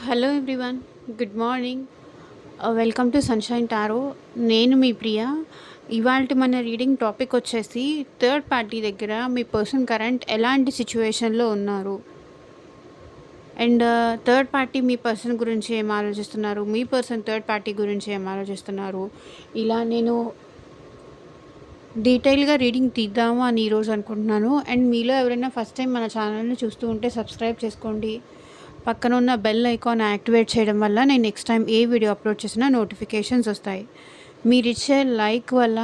Hello everyone, good morning. Welcome to sunshine tarot. నేను మీ ప్రియ. ఇవాల్టి మన రీడింగ్ టాపిక్ వచ్చేసి థర్డ్ పార్టీ దగ్గర మీ పర్సన్ కరెంట్ ఎలాంటి సిచ్యువేషన్‌లో ఉన్నారు and third party me person గురించి ఏం ఆలోచిస్తున్నారు, మీ పర్సన్ థర్డ్ పార్టీ గురించి ఏం ఆలోచిస్తున్నారు, ఇలా నేను డీటెయిల్‌గా రీడింగ్ తీద్దాము అని ఈరోజు అనుకుంటున్నాను. అండ్ మీలో ఎవరైనా ఫస్ట్ టైం మన ఛానల్‌ని చూస్తూ ఉంటే సబ్స్క్రైబ్ చేసుకోండి. పక్కన ఉన్న బెల్ ఐకాన్ యాక్టివేట్ చేయడం వల్ల నేను నెక్స్ట్ టైం ఏ వీడియో అప్లోడ్ చేసినా నోటిఫికేషన్స్ వస్తాయి. మీరిచ్చే లైక్ వల్ల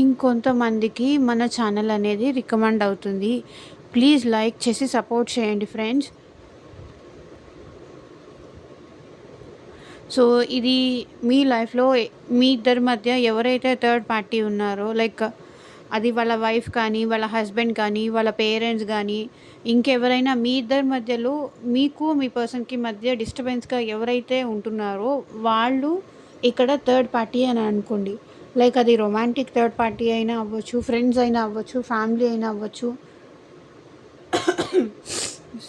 ఇంకొంతమందికి మన ఛానల్ అనేది రికమెండ్ అవుతుంది. ప్లీజ్ లైక్ చేసి సపోర్ట్ చేయండి ఫ్రెండ్స్. సో ఇది మీ లైఫ్లో మీ ఇద్దరి మధ్య ఎవరైతే థర్డ్ పార్టీ ఉన్నారో, లైక్ అది వాళ్ళ వైఫ్ కానీ, వాళ్ళ హస్బెండ్ కానీ, వాళ్ళ పేరెంట్స్ కానీ, ఇంకెవరైనా మీ ఇద్దరి మధ్యలో మీకు మీ పర్సన్కి మధ్య డిస్టర్బెన్స్గా ఎవరైతే ఉంటున్నారో వాళ్ళు ఇక్కడ థర్డ్ పార్టీ అని అనుకోండి. లైక్ అది రొమాంటిక్ థర్డ్ పార్టీ అయినా అవ్వచ్చు, ఫ్రెండ్స్ అయినా అవ్వచ్చు, ఫ్యామిలీ అయినా అవ్వచ్చు,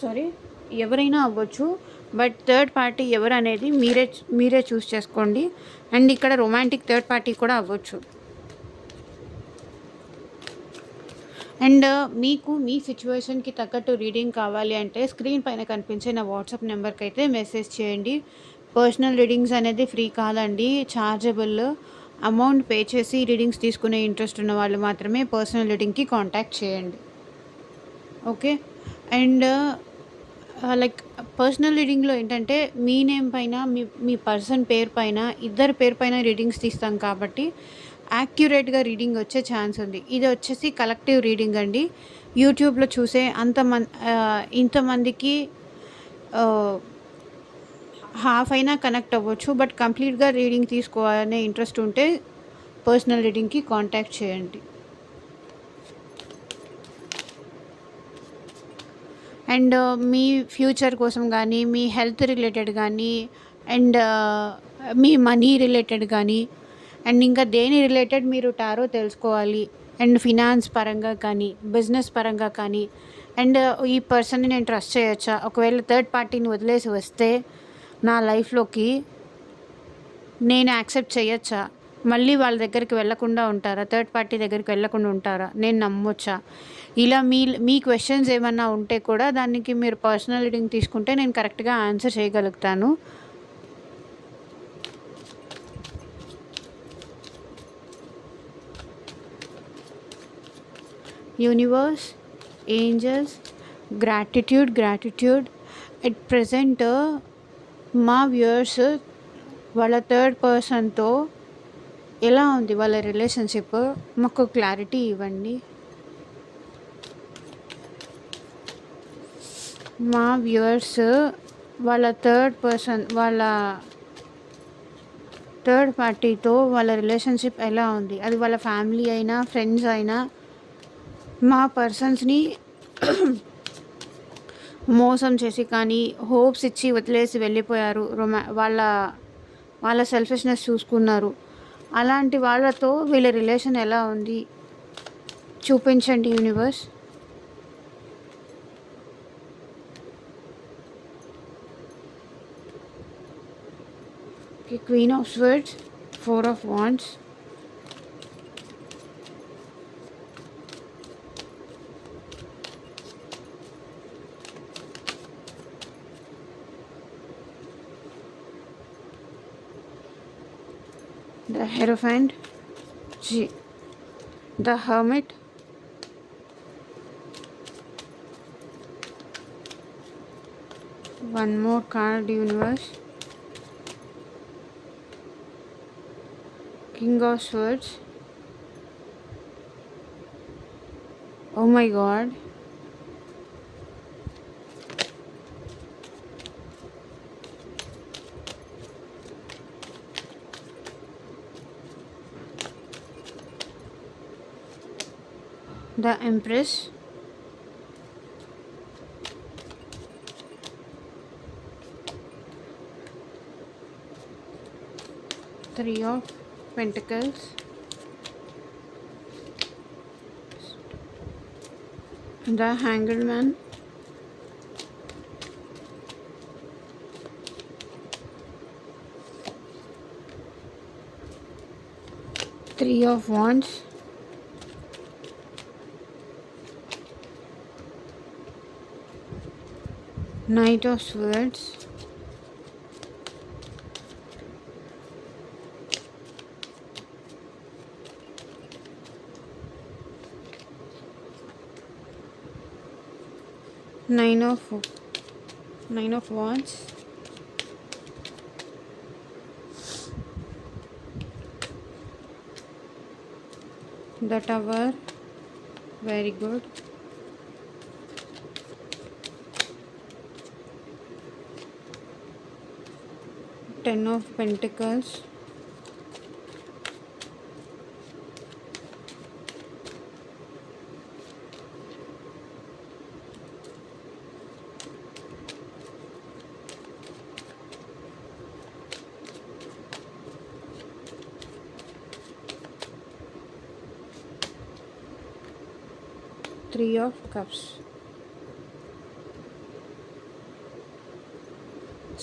సారీ, ఎవరైనా అవ్వచ్చు. బట్ థర్డ్ పార్టీ ఎవరు అనేది మీరే చూస్ చేసుకోండి. అండ్ ఇక్కడ రొమాంటిక్ థర్డ్ పార్టీ కూడా అవ్వచ్చు. అండ్ మీకు మీ సిచ్యువేషన్కి తగ్గట్టు రీడింగ్ కావాలి అంటే స్క్రీన్ పైన కనిపించే నా వాట్సాప్ నెంబర్కి అయితే మెసేజ్ చేయండి. పర్సనల్ రీడింగ్స్ అనేది ఫ్రీ కాదండి, ఛార్జబుల్. అమౌంట్ పే చేసి రీడింగ్స్ తీసుకునే ఇంట్రెస్ట్ ఉన్న వాళ్ళు మాత్రమే పర్సనల్ రీడింగ్కి కాంటాక్ట్ చేయండి. ఓకే. అండ్ లైక్ పర్సనల్ రీడింగ్లో ఏంటంటే మీ నేమ్ పైన మీ పర్సన్ పేరు పైన ఇద్దరు పేరు పైన రీడింగ్స్ తీస్తాం కాబట్టి యాక్యురేట్గా రీడింగ్ వచ్చే ఛాన్స్ ఉంది. ఇది వచ్చేసి కలెక్టివ్ రీడింగ్ అండి. యూట్యూబ్లో చూసే ఇంతమందికి హాఫ్ అయినా కనెక్ట్ అవ్వచ్చు. బట్ కంప్లీట్గా రీడింగ్ తీసుకోవాలనే ఇంట్రెస్ట్ ఉంటే పర్సనల్ రీడింగ్కి కాంటాక్ట్ చేయండి. అండ్ మీ ఫ్యూచర్ కోసం కానీ, మీ హెల్త్ రిలేటెడ్ కానీ, అండ్ మీ మనీ రిలేటెడ్ కానీ, అండ్ ఇంకా దేని రిలేటెడ్ మీరు టారో తెలుసుకోవాలి, అండ్ ఫినాన్స్ పరంగా కానీ, బిజినెస్ పరంగా కానీ, అండ్ ఈ పర్సన్ని నేను ట్రస్ట్ చేయొచ్చా, ఒకవేళ థర్డ్ పార్టీని వదిలేసి వస్తే నా లైఫ్లోకి నేను యాక్సెప్ట్ చేయొచ్చా, మళ్ళీ వాళ్ళ దగ్గరికి వెళ్ళకుండా ఉంటారా, థర్డ్ పార్టీ దగ్గరికి వెళ్ళకుండా ఉంటారా, నేను నమ్మొచ్చా, ఇలా మీ క్వశ్చన్స్ ఏమన్నా ఉంటే కూడా దానికి మీరు పర్సనల్ రీడింగ్ తీసుకుంటే నేను కరెక్ట్గా ఆన్సర్ చేయగలుగుతాను. Universe, angels, gratitude at present మా వ్యూయర్స్ వాళ్ళ థర్డ్ పర్సన్తో ఎలా ఉంది వాళ్ళ రిలేషన్షిప్, మాకు క్లారిటీ ఇవ్వండి. మా వ్యూయర్స్ వాళ్ళ వాళ్ళ థర్డ్ పార్టీతో వాళ్ళ రిలేషన్షిప్ ఎలా ఉంది, అది వాళ్ళ ఫ్యామిలీ అయినా ఫ్రెండ్స్ అయినా, మా పర్సన్స్ని మోసం చేసి కానీ, హోప్స్ ఇచ్చి వదిలేసి వెళ్ళిపోయారు, వాళ్ళ సెల్ఫిష్నెస్ చూసుకున్నారు, అలాంటి వాళ్ళతో వీళ్ళ రిలేషన్ ఎలా ఉంది చూపించండి universe. Queen of Swords, Four of Wands, the Hierophant, the Hermit, one more card universe, King of Swords, oh my god, the Empress, Three of Pentacles, the Hanged Man, Three of Wands, Knight of Swords, Nine of Wands, the Tower, very good. Ten of Pentacles, Three of Cups.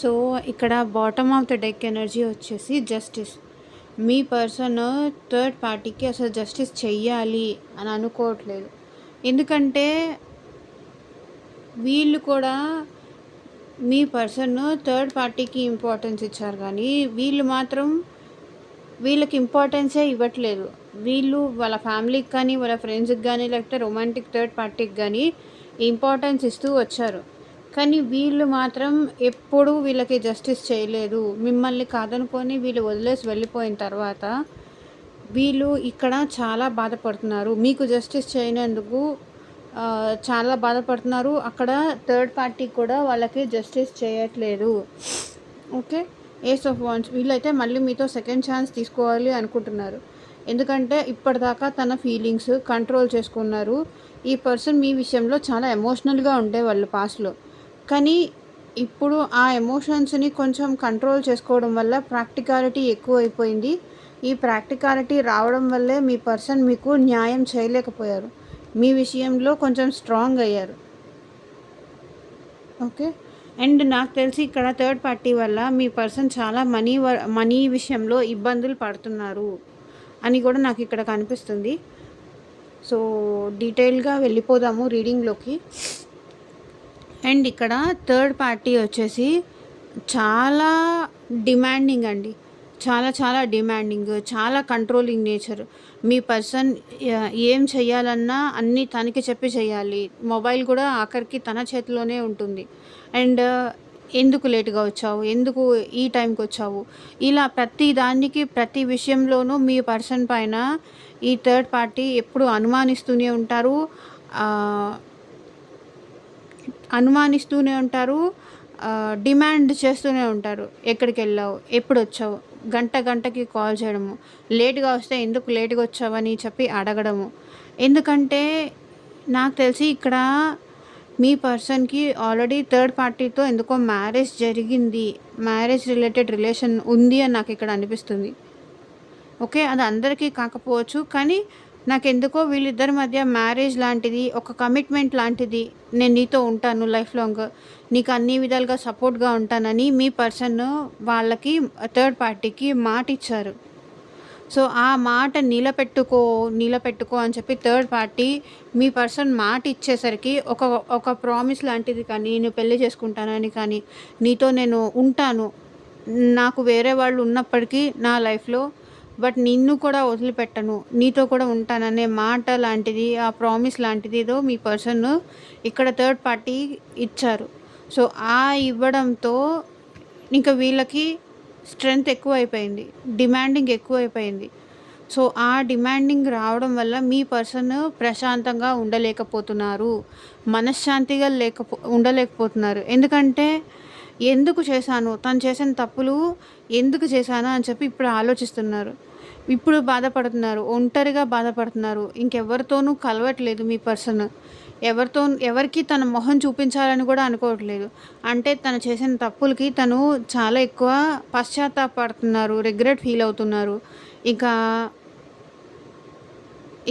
So ఇక్కడ bottom of the deck energy వచ్చేసి justice. మీ person third పార్టీకి అసలు justice చెయ్యాలి అని అనుకోవట్లేదు. ఎందుకంటే వీళ్ళు కూడా మీ పర్సన్ థర్డ్ పార్టీకి ఇంపార్టెన్స్ ఇచ్చారు, కానీ వీళ్ళు మాత్రం వీళ్ళకి ఇంపార్టెన్సే ఇవ్వట్లేదు. వీళ్ళు వాళ్ళ ఫ్యామిలీకి కానీ వాళ్ళ ఫ్రెండ్స్కి కానీ లేకపోతే రొమాంటిక్ థర్డ్ పార్టీకి కానీ ఇంపార్టెన్స్ ఇస్తూ వచ్చారు. కానీ వీళ్ళు మాత్రం ఎప్పుడూ వీళ్ళకి జస్టిస్ చేయలేదు. మిమ్మల్ని కాదనుకొని వీళ్ళు వదిలేసి వెళ్ళిపోయిన తర్వాత వీళ్ళు ఇక్కడ చాలా బాధపడుతున్నారు. మీకు జస్టిస్ చేయనందుకు చాలా బాధపడుతున్నారు. అక్కడ థర్డ్ పార్టీ కూడా వాళ్ళకి జస్టిస్ చేయట్లేదు. Okay, ace of wands. వీళ్ళైతే మళ్ళీ మీతో సెకండ్ ఛాన్స్ తీసుకోవాలి అనుకుంటున్నారు. ఎందుకంటే ఇప్పటిదాకా తన ఫీలింగ్స్ కంట్రోల్ చేసుకున్నారు. ఈ పర్సన్ మీ విషయంలో చాలా ఎమోషనల్గా ఉండేవాళ్ళు పాస్ట్లో, కానీ ఇప్పుడు ఆ ఎమోషన్స్ని కొంచెం కంట్రోల్ చేసుకోవడం వల్ల ప్రాక్టికాలిటీ ఎక్కువ అయిపోయింది. ఈ ప్రాక్టికాలిటీ రావడం వల్లే మీ పర్సన్ మీకు న్యాయం చేయలేకపోయారు. మీ విషయంలో కొంచెం స్ట్రాంగ్ అయ్యారు. ఓకే, అండ్ నాకు తెలిసి ఇక్కడ థర్డ్ పార్టీ వల్ల మీ పర్సన్ చాలా మనీ విషయంలో ఇబ్బందులు పడుతున్నారు అని కూడా నాకు ఇక్కడ కనిపిస్తుంది. సో డీటెయిల్గా వెళ్ళిపోదాము రీడింగ్లోకి. అండ్ ఇక్కడ థర్డ్ పార్టీ వచ్చేసి చాలా డిమాండింగ్ అండి, చాలా డిమాండింగ్, చాలా కంట్రోలింగ్ నేచర్. మీ పర్సన్ ఏం చెయ్యాలన్నా అన్నీ తనకి చెప్పి చేయాలి. మొబైల్ కూడా ఆఖరికి తన చేతిలోనే ఉంటుంది. అండ్ ఎందుకు లేటుగా వచ్చావు, ఎందుకు ఈ టైంకి వచ్చావు, ఇలా ప్రతి దానికి ప్రతి విషయంలోనూ మీ పర్సన్ పైన ఈ థర్డ్ పార్టీ ఎప్పుడు అనుమానిస్తూనే ఉంటారు, డిమాండ్ చేస్తూనే ఉంటారు. ఎక్కడికి వెళ్ళావు, ఎప్పుడు వచ్చావు, గంటకి కాల్ చేయడము, లేటుగా వస్తే ఎందుకు లేటుగా వచ్చావని చెప్పి అడగడము. ఎందుకంటే నాకు తెలిసి ఇక్కడ మీ పర్సన్కి ఆల్రెడీ థర్డ్ పార్టీతో ఎందుకో మ్యారేజ్ జరిగింది, మ్యారేజ్ రిలేటెడ్ రిలేషన్ ఉంది అని నాకు ఇక్కడ అనిపిస్తుంది. ఓకే, అది అందరికీ కాకపోవచ్చు, కానీ నాకెందుకో వీళ్ళిద్దరి మధ్య మ్యారేజ్ లాంటిది, ఒక కమిట్మెంట్ లాంటిది, నేను నీతో ఉంటాను లైఫ్ లాంగ్, నీకు అన్ని విధాలుగా సపోర్ట్గా ఉంటానని మీ పర్సన్ వాళ్ళకి థర్డ్ పార్టీకి మాట ఇచ్చారు. సో ఆ మాట నిలబెట్టుకో అని చెప్పి థర్డ్ పార్టీ మీ పర్సన్ మాట ఇచ్చేసరికి ఒక ప్రామిస్ లాంటిది, కానీ నేను పెళ్లి చేసుకుంటానని, కానీ నీతో నేను ఉంటాను, నాకు వేరే వాళ్ళు ఉన్నప్పటికీ నా లైఫ్లో, బట్ నిన్ను కూడా వదిలిపెట్టను, నీతో కూడా ఉంటాననే మాట లాంటిది, ఆ ప్రామిస్ లాంటిది ఏదో మీ పర్సన్ ఇక్కడ థర్డ్ పార్టీ ఇచ్చారు. సో ఆ ఇవ్వడంతో ఇంకా వీళ్ళకి స్ట్రెంగ్త్ ఎక్కువైపోయింది, డిమాండింగ్ ఎక్కువైపోయింది. సో ఆ డిమాండింగ్ రావడం వల్ల మీ పర్సన్ ప్రశాంతంగా ఉండలేకపోతున్నారు, మనశ్శాంతిగా ఉండలేకపోతున్నారు. ఎందుకంటే ఎందుకు చేశాను, తను చేసిన తప్పులు ఎందుకు చేశాను అని చెప్పి ఇప్పుడు ఆలోచిస్తున్నారు. ఇప్పుడు బాధపడుతున్నారు, ఒంటరిగా బాధపడుతున్నారు. ఇంకెవరితోనూ కలవట్లేదు మీ పర్సన్, ఎవరికి తన మొహం చూపించాలని కూడా అనుకోవట్లేదు. అంటే తను చేసిన తప్పులకి తను చాలా ఎక్కువ పశ్చాత్తాపడుతున్నారు, రిగ్రెట్ ఫీల్ అవుతున్నారు. ఇంకా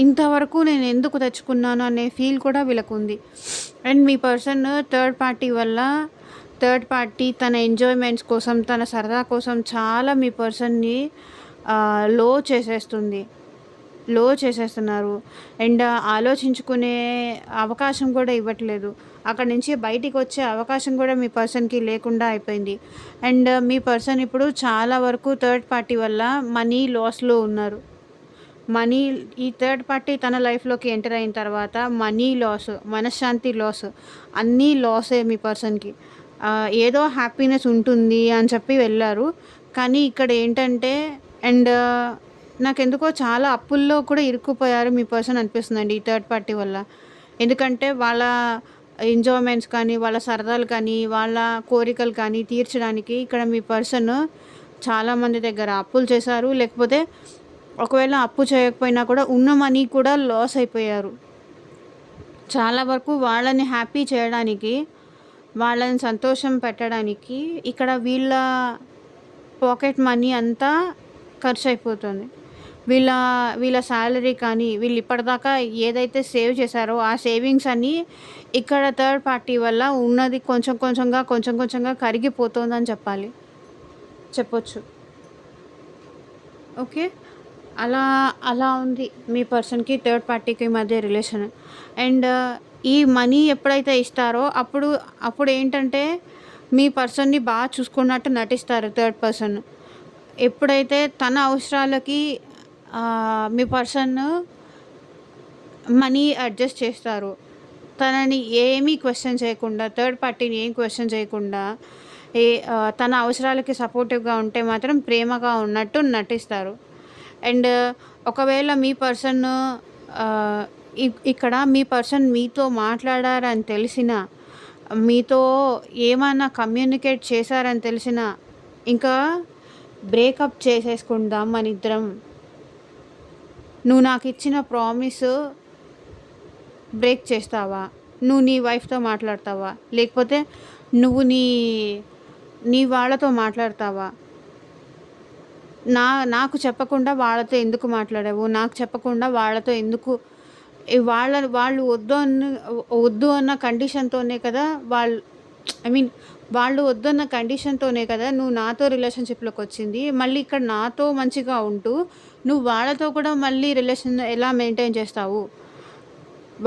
ఇంతవరకు నేను ఎందుకు తెచ్చుకున్నాను అనే ఫీల్ కూడా వీళ్ళకు ఉంది. And me person third party తన ఎంజాయ్మెంట్స్ కోసం, తన సరదా కోసం చాలా మీ పర్సన్ని లో చేసేస్తుంది. లో చేసేస్తున్నారు. అండ్ ఆలోచించుకునే అవకాశం కూడా ఇవ్వట్లేదు. అక్కడి నుంచి బయటికొచ్చే అవకాశం కూడా మీ పర్సన్‌కి లేకుండా అయిపోయింది. అండ్ మీ పర్సన్ ఇప్పుడు చాలా వరకు థర్డ్ పార్టీ వల్ల మనీ లాస్‌లో ఉన్నారు. మనీ ఈ థర్డ్ పార్టీ తన లైఫ్‌లోకి ఎంటర్ అయిన తర్వాత మనీ లాస్, మనశ్శాంతి లాస్ అన్నీ లాసే మీ పర్సన్‌కి. ఏదో హ్యాపీనెస్ ఉంటుంది అని చెప్పి వెళ్లారు. కానీ ఇక్కడ ఏంటంటే అండ్ నాకెందుకో చాలా అప్పుల్లో కూడా ఇరుక్కుపోయారు మీ పర్సన్ అనిపిస్తుందండి ఈ థర్డ్ పార్టీ వల్ల. ఎందుకంటే వాళ్ళ ఎంజాయ్‌మెంట్స్ కానీ, వాళ్ళ సరదాలు కానీ, వాళ్ళ కోరికలు కానీ తీర్చడానికి ఇక్కడ మీ పర్సన్ చాలా మంది దగ్గర అప్పులు చేశారు. లేకపోతే ఒకవేళ అప్పు చేయకపోయినా కూడా ఉన్న మనీ కూడా లాస్ అయిపోయారు. చాలా వరకు వాళ్ళని హ్యాపీ చేయడానికి, వాళ్ళని సంతోషం పెట్టడానికి ఇక్కడ వీళ్ళ పాకెట్ మనీ అంతా ఖర్చయిపోతుంది. వీళ్ళ వీళ్ళ సాలరీ కానీ, వీళ్ళు ఇప్పటిదాకా ఏదైతే సేవ్ చేశారో ఆ సేవింగ్స్ అన్నీ ఇక్కడ థర్డ్ పార్టీ వల్ల ఉన్నది కొంచెం కొంచెంగా, కొంచెం కొంచెంగా కరిగిపోతోందని చెప్పొచ్చు. ఓకే. అలా అలా ఉంది మీ పర్సన్‌కి థర్డ్ పార్టీకి మధ్య రిలేషన్. అండ్ ఈ మనీ ఎప్పుడైతే ఇస్తారో అప్పుడేంటంటే మీ పర్సన్‌ని చూసుకున్నట్టు నటిస్తారు థర్డ్ పర్సన్. ఎప్పుడైతే తన అవసరాలకి మీ పర్సన్ మనీ అడ్జస్ట్ చేస్తారో, తనని ఏమీ క్వెషన్ చేయకుండా, థర్డ్ పార్టీని ఏం క్వెషన్ చేయకుండా తన అవసరాలకి సపోర్టివ్‌గా ఉంటే మాత్రం ప్రేమగా ఉన్నట్టు నటిస్తారు. అండ్ ఒకవేళ మీ పర్సన్ ఇక్కడ మీ పర్సన్ మీతో మాట్లాడారని తెలిసినా, మీతో ఏమన్నా కమ్యూనికేట్ చేశారని తెలిసినా, ఇంకా బ్రేకప్ చేసేసుకుందాం మనిద్దరం. నువ్వు నాకిచ్చిన ప్రామిస్ బ్రేక్ చేస్తావా? నువ్వు నీ వైఫ్‌తో మాట్లాడతావా? లేకపోతే నువ్వు నీ వాళ్ళతో మాట్లాడతావా? నాకు చెప్పకుండా వాళ్ళతో ఎందుకు మాట్లాడావు? నాకు చెప్పకుండా వాళ్ళతో ఎందుకు వాళ్ళు వద్దు అన్న కండిషన్‌తోనే కదా వాళ్ళు వద్దన్న కండిషన్‌తోనే కదా నువ్వు నాతో రిలేషన్‌షిప్‌లోకొచ్చింది. మళ్ళీ ఇక్కడ నాతో మంచిగా ఉంటూ, నువ్వు వాళ్ళతో కూడా మళ్ళీ రిలేషన్ ఎలా మెయింటైన్ చేస్తావు?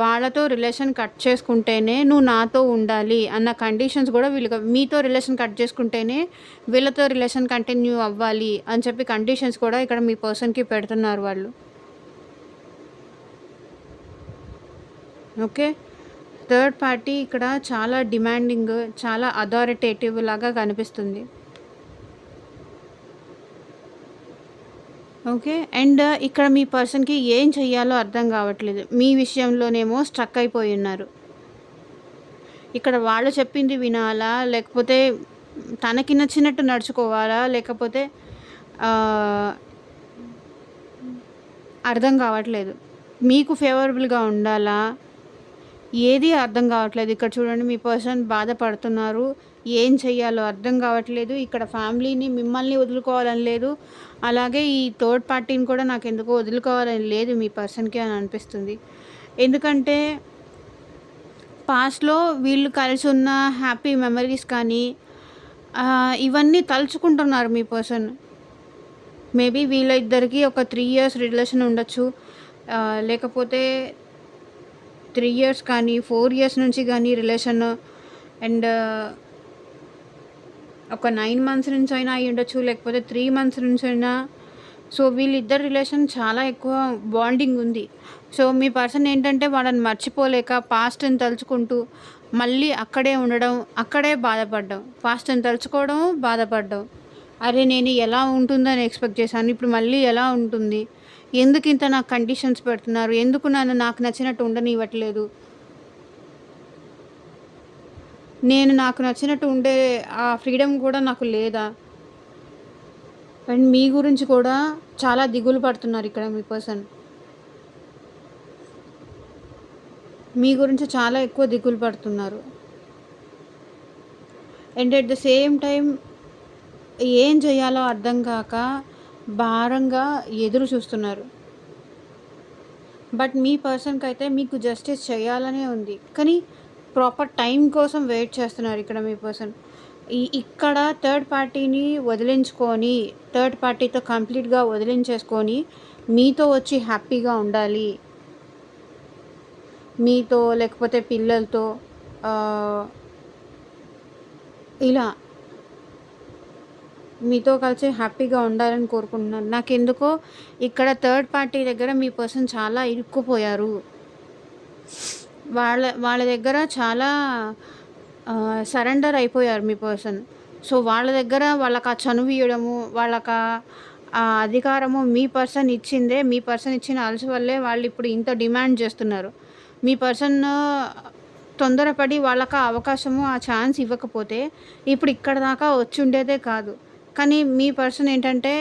వాళ్ళతో రిలేషన్ కట్ చేసుకుంటేనే నువ్వు నాతో ఉండాలి అన్న కండిషన్స్ కూడా మీతో రిలేషన్ కట్ చేసుకుంటేనే వీళ్ళతో రిలేషన్ కంటిన్యూ అవ్వాలి అని చెప్పి కండిషన్స్ కూడా ఇక్కడ మీ పర్సన్‌కి పెడుతున్నారు వాళ్ళు. ఓకే. థర్డ్ పార్టీ ఇక్కడ చాలా డిమాండింగ్, చాలా అథారిటేటివ్ లాగా కనిపిస్తుంది. ఓకే. అండ్ ఇక్కడ మీ పర్సన్‌కి ఏం చెయ్యాలో అర్థం కావట్లేదు. మీ విషయంలోనేమో స్ట్రక్ అయిపోయి ఉన్నారు. ఇక్కడ వాళ్ళు చెప్పింది వినాలా? లేకపోతే తనకి నచ్చినట్టు నడుచుకోవాలా? లేకపోతే అర్థం కావట్లేదు. మీకు ఫేవరబుల్‌గా ఉండాలా? ఏది అర్థం కావట్లేదు. ఇక్కడ చూడండి మీ పర్సన్ బాధపడుతున్నారు. ఏం చెయ్యాలో అర్థం కావట్లేదు. ఇక్కడ ఫ్యామిలీని మిమ్మల్ని వదులుకోవాలని లేదు. అలాగే ఈ థర్డ్ పార్టీని కూడా నాకెందుకో వదులుకోవాలని లేదు మీ పర్సన్‌కి అని అనిపిస్తుంది. ఎందుకంటే పాస్ట్‌లో వీళ్ళు కలిసి ఉన్న హ్యాపీ మెమరీస్ కానీ ఇవన్నీ తలుచుకుంటున్నారు మీ పర్సన్. మేబీ వీళ్ళిద్దరికీ ఒక 3 ఇయర్స్ రిలేషన్ ఉండొచ్చు. లేకపోతే 3 ఇయర్స్ కానీ, 4 ఇయర్స్ నుంచి కానీ రిలేషన్ అండ్ ఒక 9 మంత్స్ నుంచి అయినా అయ్యుండొచ్చు. లేకపోతే 3 మంత్స్ నుంచైనా. సో, వీళ్ళిద్దరి రిలేషన్ చాలా ఎక్కువ బాండింగ్ ఉంది. సో, మీ పర్సన్ ఏంటంటే వాళ్ళని మర్చిపోలేక పాస్ట్‌ని తలుచుకుంటూ మళ్ళీ అక్కడే ఉండడం, అక్కడే బాధపడడం. పాస్ట్‌ని తలుచుకోవడం, బాధపడడం. అరే! నేను ఎలా ఉంటుందని ఎక్స్‌పెక్ట్ చేశాను. ఇప్పుడు మళ్ళీ ఎలా ఉంటుంది? ఎందుకింత నాకు కండిషన్స్ పెడుతున్నారు? ఎందుకు నన్ను నాకు నచ్చినట్టు ఉండనివ్వట్లేదు? నాకు నచ్చినట్టు ఉండే ఆ ఫ్రీడమ్ కూడా నాకు లేదా? అండ్ మీ గురించి కూడా చాలా దిగులు పడుతున్నారు ఇక్కడ మీ పర్సన్. మీ గురించి చాలా ఎక్కువ దిగులు పడుతున్నారు. And at the same time ఏం చేయాలో అర్థం కాక భారంగా ఎదురు చూస్తున్నారు. బట్ మీ పర్సన్‌కి అయితే మీకు జస్టిస్ చేయాలనే ఉంది. కానీ ప్రాపర్ టైం కోసం వెయిట్ చేస్తున్నారు ఇక్కడ మీ పర్సన్. ఇక్కడ థర్డ్ పార్టీని వదిలించుకొని, థర్డ్ పార్టీతో కంప్లీట్‌గా వదిలించేసుకొని మీతో వచ్చి హ్యాపీగా ఉండాలి, మీతో లేకపోతే పిల్లలతో ఇలా మీతో కలిసి హ్యాపీగా ఉండాలని కోరుకుంటున్నాను. నాకెందుకో ఇక్కడ థర్డ్ పార్టీ దగ్గర మీ పర్సన్ చాలా ఇరుక్కుపోయారు. వాళ్ళ వాళ్ళ దగ్గర చాలా సరెండర్ అయిపోయారు మీ పర్సన్. సో, వాళ్ళ దగ్గర వాళ్ళకి ఆ చనువు ఇయ్యడము, వాళ్ళకి ఆ అధికారము మీ పర్సన్ ఇచ్చిందే, మీ పర్సన్ ఇచ్చిన అలుసు వల్లే వాళ్ళిప్పుడు ఇంత డిమాండ్ చేస్తున్నారు. మీ పర్సన్ తొందరపడి వాళ్ళకి ఆ అవకాశము, ఆ ఛాన్స్ ఇవ్వకపోతే ఇప్పుడు ఇక్కడ దాకా వచ్చుండేదే కాదు. కానీ మీ పర్సన్ ఏంటంటే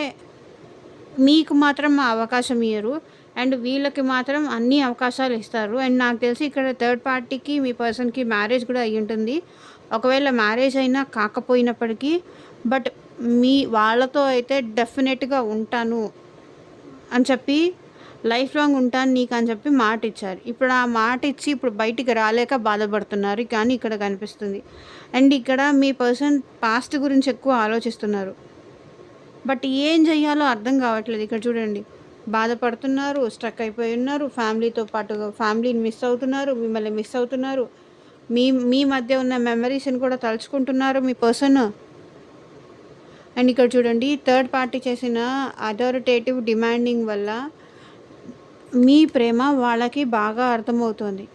మీకు మాత్రం ఆ అవకాశం ఇయ్యరు. అండ్ వీళ్ళకి మాత్రం అన్ని అవకాశాలు ఇస్తారు. అండ్ నాకు తెలిసి ఇక్కడ థర్డ్ పార్టీకి మీ పర్సన్‌కి మ్యారేజ్ కూడా అయ్యుంటుంది. ఒకవేళ మ్యారేజ్ అయినా కాకపోయినప్పటికీ బట్ వాళ్ళతో అయితే డెఫినెట్‌గా ఉంటాను అని చెప్పి, లైఫ్ లాంగ్ ఉంటాను నీకు అని చెప్పి మాట ఇచ్చారు. ఇప్పుడు ఆ మాట ఇచ్చి ఇప్పుడు బయటికి రాలేక బాధపడుతున్నారు కానీ ఇక్కడ కనిపిస్తుంది. అండ్ ఇక్కడ మీ పర్సన్ పాస్ట్ గురించి ఎక్కువ ఆలోచిస్తున్నారు. బట్ ఏం చెయ్యాలో అర్థం కావట్లేదు. ఇక్కడ చూడండి, బాధపడుతున్నారు, స్ట్రక్ అయిపోయి ఉన్నారు. ఫ్యామిలీతో పాటుగా ఫ్యామిలీని మిస్ అవుతున్నారు, మిమ్మల్ని మిస్ అవుతున్నారు. మీ మీ మధ్య ఉన్న మెమరీస్‌ని కూడా తలుచుకుంటున్నారు మీ పర్సన్. అండ్ ఇక్కడ చూడండి, థర్డ్ పార్టీ చేసిన అథారిటేటివ్ డిమాండింగ్ వల్ల మీ ప్రేమ వాళ్ళకి బాగా అర్థమవుతోంది.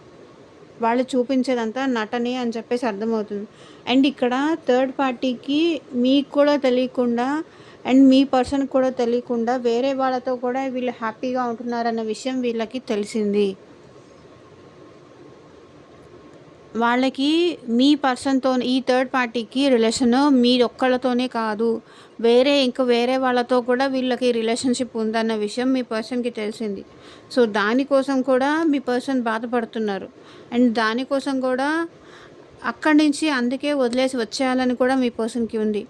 వాళ్ళు చూపించేదంతా నటనే అని చెప్పేసి అర్థమవుతుంది. అండ్ ఇక్కడ థర్డ్ పార్టీకి మీకు కూడా తెలియకుండా అండ్ మీ పర్సన్‌కి కూడా తెలియకుండా వేరే వాళ్ళతో కూడా వీళ్ళు హ్యాపీగా ఉంటున్నారన్న విషయం వీళ్ళకి తెలిసింది. వాళ్ళకి మీ పర్సన్‌తో ఈ థర్డ్ పార్టీకి రిలేషన్ మీరొక్కళ్ళతోనే కాదు, వేరే వాళ్ళతో కూడా వీళ్ళకి రిలేషన్‌షిప్ ఉందన్న విషయం మీ పర్సన్‌కి తెలిసింది. సో, దానికోసం కూడా మీ పర్సన్ బాధపడుతున్నారు. అండ్ దానికోసం కూడా అక్కడి నుంచి అందుకే వదిలేసి వచ్చేయాలని కూడా మీ పర్సన్‌కి ఉంది.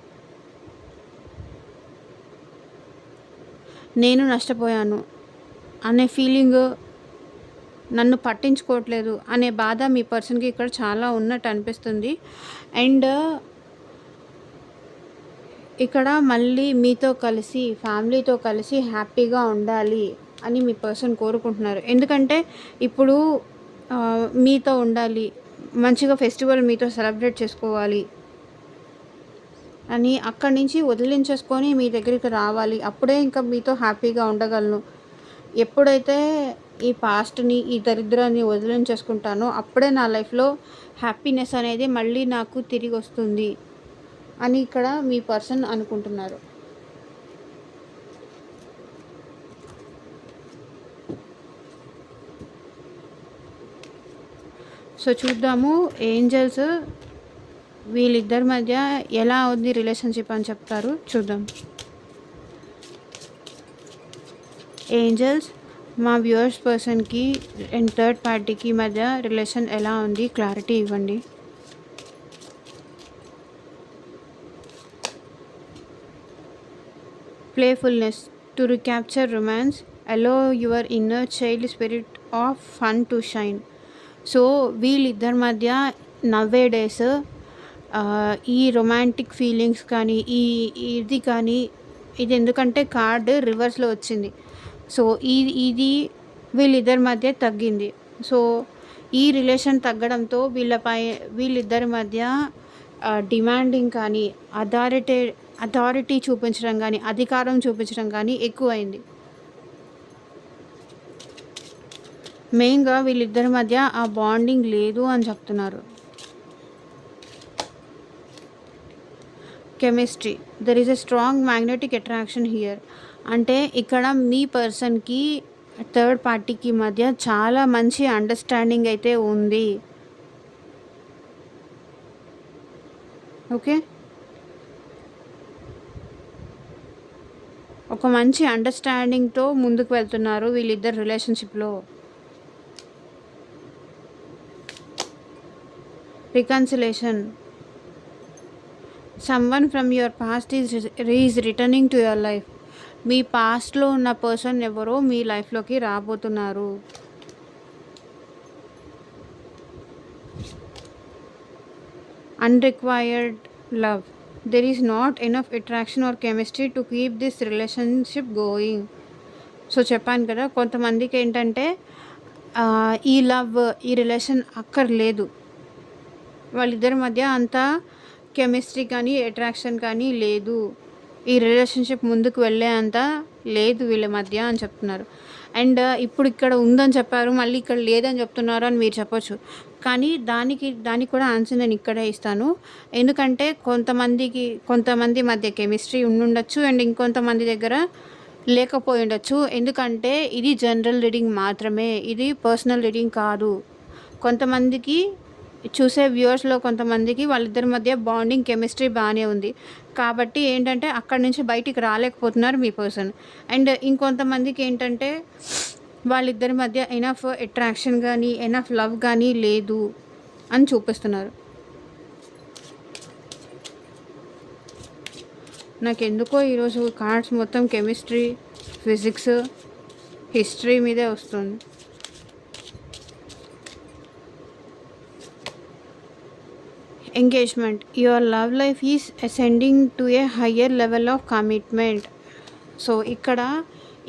నేను నష్టపోయాను అనే ఫీలింగు, నన్ను పట్టించుకోవట్లేదు అనే బాధ మీ పర్సన్‌కి ఇక్కడ చాలా ఉన్నట్టు అనిపిస్తుంది. అండ్ ఇక్కడ మళ్ళీ మీతో కలిసి, ఫ్యామిలీతో కలిసి హ్యాపీగా ఉండాలి అని మీ పర్సన్ కోరుకుంటున్నారు. ఎందుకంటే ఇప్పుడు మీతో ఉండాలి, మంచిగా ఫెస్టివల్ మీతో సెలబ్రేట్ చేసుకోవాలి అని అక్కడి నుంచి వదిలించేసుకొని మీ దగ్గరికి రావాలి. అప్పుడే ఇంకా మీతో హ్యాపీగా ఉండగలను. ఎప్పుడైతే ఈ పాస్ట్‌ని, ఈ దరిద్రాన్ని వదిలించేసుకుంటానో అప్పుడే నా లైఫ్‌లో హ్యాపీనెస్ అనేది మళ్ళీ నాకు తిరిగొస్తుంది అని ఇక్కడ మీ పర్సన్ అనుకుంటున్నారు. సో, చూద్దాము ఏంజెల్స్ వీళ్ళిద్దరి మధ్య ఎలా ఉంది రిలేషన్‌షిప్ అని చెప్తారు. చూద్దాం. ఏంజెల్స్, మా వ్యూవర్స్ పర్సన్‌కి అండ్ థర్డ్ పార్టీకి మధ్య రిలేషన్ ఎలా ఉంది క్లారిటీ ఇవ్వండి. Playfulness to recapture romance, allow your inner child spirit of fun to shine. So, వీళ్ళిద్దరి మధ్య నవ్వే డేస్ ఈ రొమాంటిక్ ఫీలింగ్స్ కానీ ఇది కానీ, ఇది ఎందుకంటే కార్డ్ రివర్స్‌లో వచ్చింది. సో, ఇది వీళ్ళిద్దరి మధ్య తగ్గింది. సో, ఈ రిలేషన్ తగ్గడంతో వీళ్ళిద్దరి మధ్య డిమాండింగ్ కానీ, అథారిటీ చూపించడం కానీ, అధికారం చూపించడం కానీ ఎక్కువైంది. మెయిన్‌గా వీళ్ళిద్దరి మధ్య ఆ బాండింగ్ లేదు అని చెప్తున్నారు. Chemistry, there is a strong magnetic attraction here. అంటే ఇక్కడ మీ పర్సన్‌కి థర్డ్ పార్టీకి మధ్య చాలా మంచి అండర్స్టాండింగ్ అయితే ఉంది. ఓకే, ఒక మంచి అండర్స్టాండింగ్తో ముందుకు వెళ్తున్నారు వీళ్ళిద్దరు రిలేషన్షిప్లో. Reconciliation, someone from your past is returning to your life. మీ పాస్ట్లో ఉన్న పర్సన్ ఎవరో మీ లైఫ్లోకి రాబోతున్నారు. Unrequired love, there is not enough attraction or chemistry to keep this relationship going. So చెప్పాను కదా, కొంతమందికి ఏంటంటే ఈ లవ్, ఈ రిలేషన్ అక్కర్లేదు. వాళ్ళిద్దరి మధ్య అంత కెమిస్ట్రీ కానీ, అట్రాక్షన్ కానీ లేదు. ఈ రిలేషన్‌షిప్ ముందుకు వెళ్ళే అంత లేదు వీళ్ళ మధ్య అని చెప్తున్నారు. అండ్ ఇప్పుడు ఇక్కడ ఉందని చెప్పారు, మళ్ళీ ఇక్కడ లేదని చెప్తున్నారు అని మీరు చెప్పొచ్చు. కానీ దానికి కూడా ఆన్సర్ నేను ఇక్కడే ఇస్తాను. ఎందుకంటే కొంతమంది మధ్య కెమిస్ట్రీ ఉండుండొచ్చు అండ్ ఇంకొంతమంది దగ్గర లేకపోయి ఉండొచ్చు. ఎందుకంటే ఇది జనరల్ రీడింగ్ మాత్రమే. ఇది పర్సనల్ రీడింగ్ కాదు. కొంతమందికి చూసే వ్యూవర్స్‌లో కొంతమందికి వాళ్ళిద్దరి మధ్య బాండింగ్, కెమిస్ట్రీ బానే ఉంది. కాబట్టి ఏంటంటే అక్కడి నుంచి బయటికి రాలేకపోతున్నారు మీ పర్సన్. అండ్ ఇంకొంతమందికి ఏంటంటే వాళ్ళిద్దరి మధ్య ఎనఫ్ అట్రాక్షన్ గానీ, ఎనఫ్ లవ్ గానీ లేదు అని చూపిస్తున్నారు. నాకెందుకో ఈరోజు కార్డ్స్ మొత్తం కెమిస్ట్రీ, ఫిజిక్స్, హిస్టరీ మీదే వస్తుంది. Engagement. Your love life is ascending to A higher level of commitment. So ఇక్కడ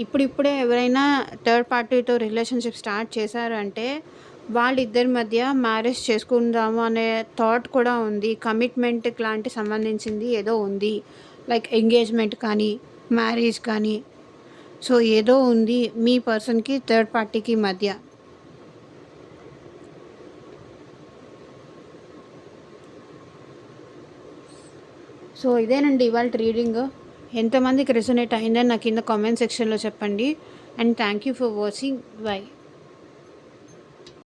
ఇప్పుడిప్పుడే ఎవరైనా థర్డ్ పార్టీతో రిలేషన్షిప్ స్టార్ట్ చేశారంటే వాళ్ళిద్దరి మధ్య మ్యారేజ్ చేసుకుందాము అనే థాట్ కూడా ఉంది. కమిట్మెంట్ లాంటి సంబంధించింది ఏదో ఉంది. లైక్ ఎంగేజ్మెంట్ కానీ, మ్యారేజ్ కానీ. సో ఏదో ఉంది మీ పర్సన్కి థర్డ్ పార్టీకి మధ్య. సో ఇదేనండి ఇవాల్టి రీడింగ్. ఎంతమందికి రెసొనేట్ అయిందని నాకు కింద కామెంట్ సెక్షన్లో చెప్పండి. And thank you for watching. By.